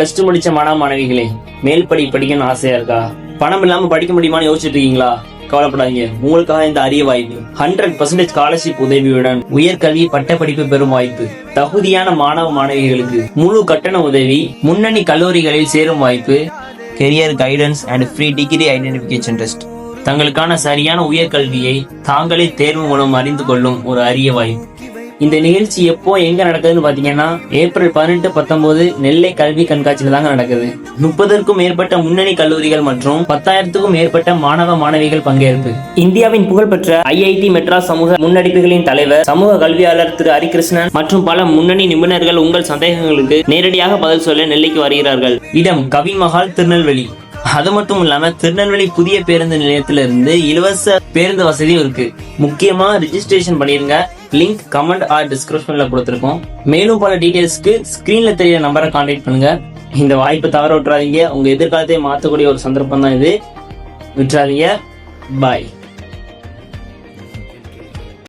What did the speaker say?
Plus two முடிச்ச மாணவிகளே, மேல் படிக்கணும்னு ஆசையா இருக்கா? பணம் இல்லாம படிக்க முடியுமான்னு யோசிச்சுட்டு இருக்கீங்களா? கவலைப்படாதீங்க, உங்களுக்காக இந்த அரிய வாய்ப்பு. 100% ஸ்காலர்ஷிப் உதவியுடன் உயர்கல்வி பட்ட படிப்பு பெறும் வாய்ப்பு, தகுதியான மாணவிகளுக்கு முழு கட்டண உதவி, முன்னணி கல்லூரிகளில் சேரும் வாய்ப்பு, career guidance and free degree identification test. தங்களுக்கான சரியான உயர்கல்வியை தாங்களே தேர்வு மூலம் அறிந்து கொள்ளும் ஒரு அரிய வாய்ப்பு. இந்த நிகழ்ச்சி எப்போ எங்க நடக்குதுன்னு பாத்தீங்கன்னா, ஏப்ரல் 18, 19 நெல்லை கல்வி கண்காட்சியில தாங்க நடக்குது. 30க்கும் மேற்பட்ட முன்னணி கல்லூரிகள் மற்றும் 10,000க்கும் மேற்பட்ட மாணவிகள் பங்கேற்பு. இந்தியாவின் புகழ்பெற்ற IIT மெட்ராஸ் சமூக முன்னெடுப்புகளின் தலைவர், சமூக கல்வியாளர் திரு ஹரிகிருஷ்ணன் மற்றும் பல முன்னணி நிபுணர்கள் உங்கள் சந்தேகங்களுக்கு நேரடியாக பதில் சொல்ல நெல்லைக்கு வருகிறார்கள். இடம் கவின் மஹால், திருநெல்வேலி. அது மட்டும் இல்லாம திருநெல்வேலி புதிய பேருந்து நிலையத்திலிருந்து இலவச பேருந்து வசதியும் இருக்கு. முக்கியமா ரிஜிஸ்ட்ரேஷன் பண்ணிருங்க. லிங்க் கமெண்ட் ஆர் டிஸ்கிரிப்ஷன்ல கொடுத்திருக்கோம். மேலும் பல டீடைல்ஸ்க்கு ஸ்கிரீன்ல தெரியற நம்பரை கான்டாக்ட் பண்ணுங்க. இந்த வாய்ப்பு தவற விட்டுறாதீங்க. உங்க எதிர்காலத்தை மாற்றக்கூடிய ஒரு சந்தர்ப்பம் தான் இது. விட்டுறாதீங்க. பாய்.